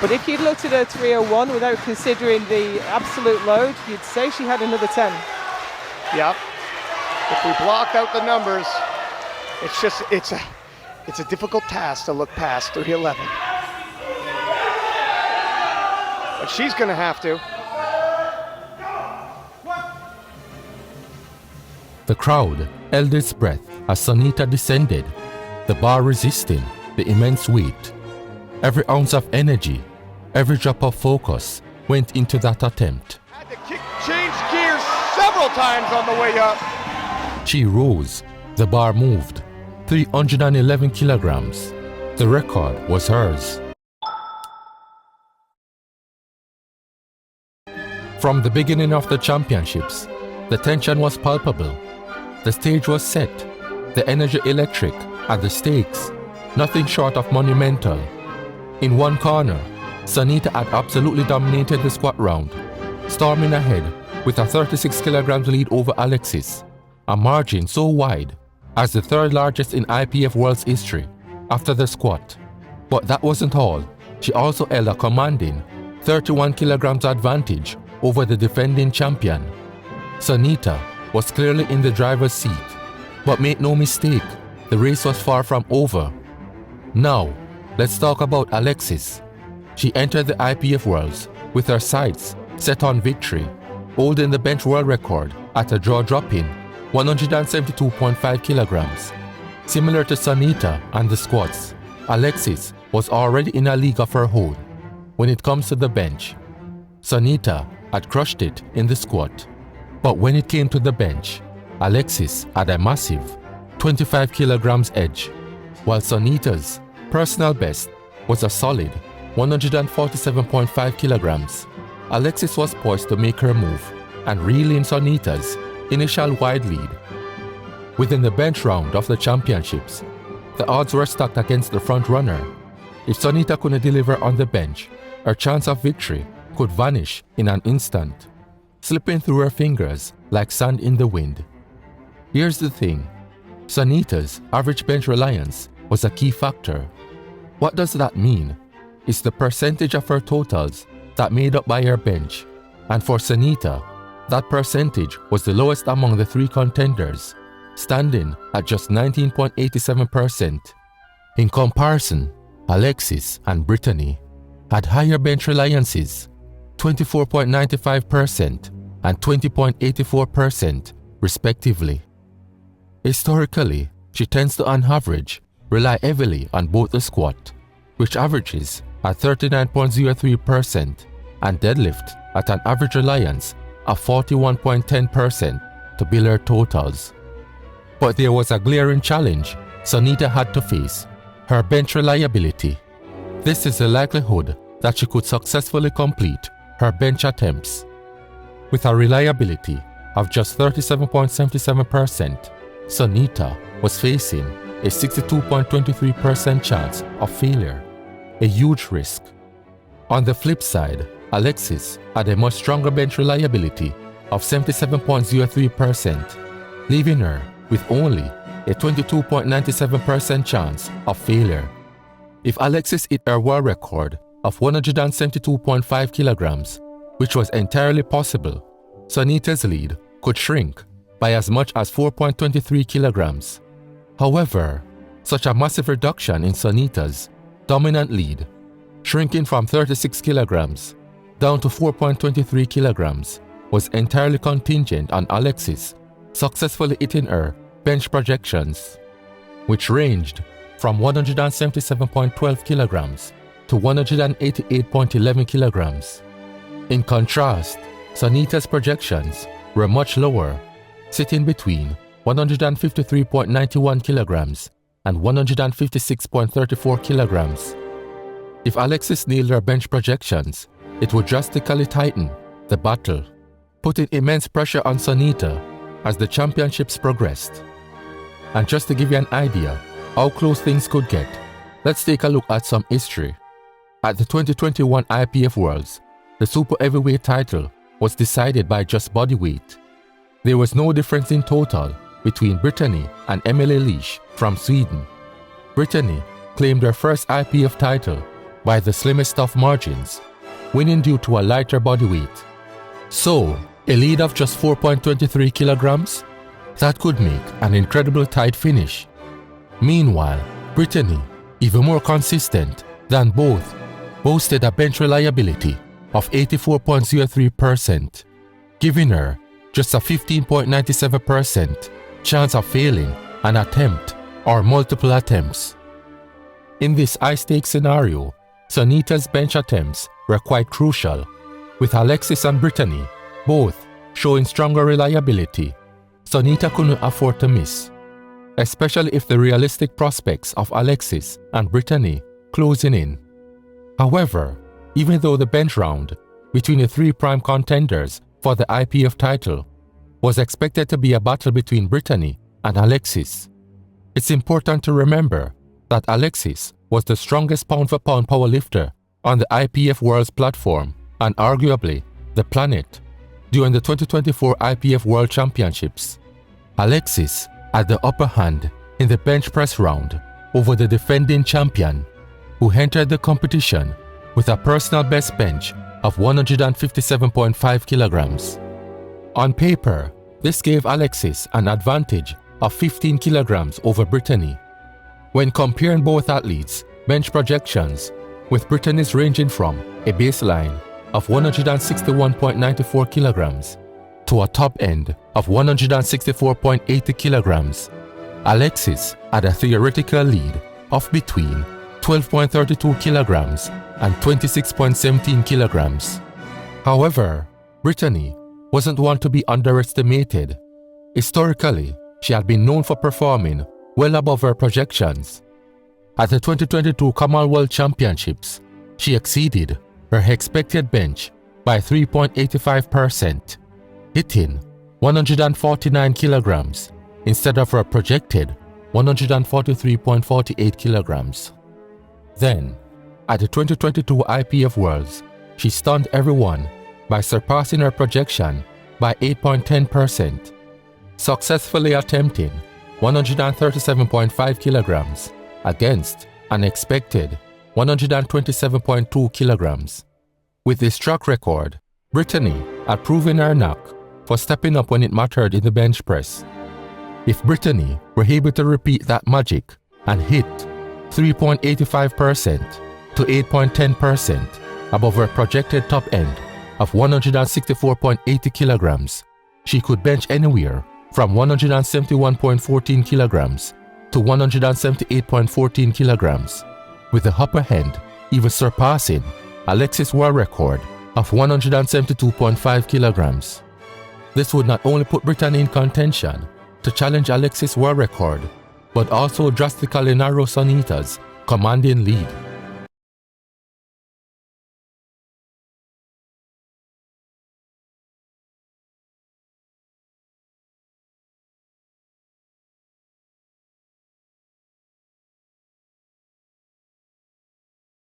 But if you'd looked at her 301 without considering the absolute load, you'd say she had another 10. Yep. If we block out the numbers, it's a difficult task to look past 311. But she's gonna have to. The crowd held its breath as Sonita descended, the bar resisting the immense weight. Every ounce of energy, every drop of focus went into that attempt. Had to change gears several times on the way up. She rose, the bar moved, 311 kilograms. The record was hers. From the beginning of the championships, the tension was palpable. The stage was set, the energy electric, and the stakes, nothing short of monumental. In one corner, Sonita had absolutely dominated the squat round, storming ahead with a 36 kilograms lead over Alexis, a margin so wide as the third largest in IPF World's history after the squat. But that wasn't all. She also held a commanding 31 kilograms advantage over the defending champion. Sonita was clearly in the driver's seat, but make no mistake, the race was far from over. Now, let's talk about Alexis. She entered the IPF Worlds with her sights set on victory, holding the bench world record at a jaw-dropping 172.5 kilograms. Similar to Sonita and the squats, Alexis was already in a league of her own when it comes to the bench. Sonita had crushed it in the squat, but when it came to the bench, Alexis had a massive 25 kilograms edge, while Sonita's personal best was a solid 147.5 kilograms. Alexis was poised to make her move and reel in Sonita's initial wide lead. Within the bench round of the championships, the odds were stacked against the front runner. If Sonita couldn't deliver on the bench, her chance of victory could vanish in an instant, slipping through her fingers like sand in the wind. Here's the thing, Sonita's average bench reliance was a key factor. What does that mean? It's the percentage of her totals that made up by her bench, and for Sonita, that percentage was the lowest among the three contenders, standing at just 19.87%. In comparison, Alexis and Brittany had higher bench reliances, 24.95% and 20.84% respectively. Historically, she tends to on average rely heavily on both the squat, which averages at 39.03%, and deadlift at an average reliance of 41.10% to build her totals. But there was a glaring challenge Sonita had to face, her bench reliability. This is the likelihood that she could successfully complete her bench attempts. With a reliability of just 37.77%, Sonita was facing a 62.23% chance of failure, a huge risk. On the flip side, Alexis had a much stronger bench reliability of 77.03%, leaving her with only a 22.97% chance of failure. If Alexis hit her world record of 172.5 kilograms, which was entirely possible, Sonita's lead could shrink by as much as 4.23 kilograms. However, such a massive reduction in Sonita's dominant lead, shrinking from 36 kilograms down to 4.23 kilograms, was entirely contingent on Alexis successfully hitting her bench projections, which ranged from 177.12 kilograms to 188.11 kilograms. In contrast, Sonita's projections were much lower, sitting between 153.91 kilograms and 156.34 kilograms. If Alexis nailed her bench projections, it would drastically tighten the battle, putting immense pressure on Sonita as the championships progressed. And just to give you an idea how close things could get, let's take a look at some history. At the 2021 IPF Worlds, the super heavyweight title was decided by just body weight. There was no difference in total between Brittany and Emily Leash from Sweden. Brittany claimed her first IPF title by the slimmest of margins, winning due to a lighter body weight. So, a lead of just 4.23 kilograms? That could make an incredible tight finish. Meanwhile, Brittany, even more consistent than both, boasted a bench reliability of 84.03%, giving her just a 15.97% chance of failing an attempt or multiple attempts. In this high-stakes scenario, Sonita's bench attempts were quite crucial, with Alexis and Brittany both showing stronger reliability. Sonita couldn't afford to miss, especially if the realistic prospects of Alexis and Brittany closing in. However, even though the bench round between the three prime contenders for the IPF title was expected to be a battle between Brittany and Alexis, it's important to remember that Alexis was the strongest pound-for-pound powerlifter on the IPF World's platform and arguably the planet during the 2024 IPF World Championships. Alexis had the upper hand in the bench press round over the defending champion, who entered the competition with a personal best bench of 157.5 kilograms. On paper, this gave Alexis an advantage of 15 kilograms over Brittany. When comparing both athletes' bench projections, with Brittany's ranging from a baseline of 161.94 kilograms to a top end of 164.80 kilograms, Alexis had a theoretical lead of between 12.32 kilograms and 26.17 kilograms. However, Brittany wasn't one to be underestimated. Historically, she had been known for performing well above her projections. At the 2022 World Championships, she exceeded her expected bench by 3.85%, hitting 149 kilograms instead of her projected 143.48 kilograms. Then, at the 2022 IPF Worlds, she stunned everyone by surpassing her projection by 8.10%, successfully attempting 137.5 kilograms against an expected 127.2 kilograms. With this track record, Brittany had proven her knack for stepping up when it mattered in the bench press. If Brittany were able to repeat that magic and hit 3.85% to 8.10% above her projected top end of 164.80 kilograms, she could bench anywhere from 171.14 kilograms to 178.14 kilograms, with the upper hand even surpassing Alexis' world record of 172.5 kilograms. This would not only put Brittany in contention to challenge Alexis' world record, but also drastically narrow Sonita's commanding lead.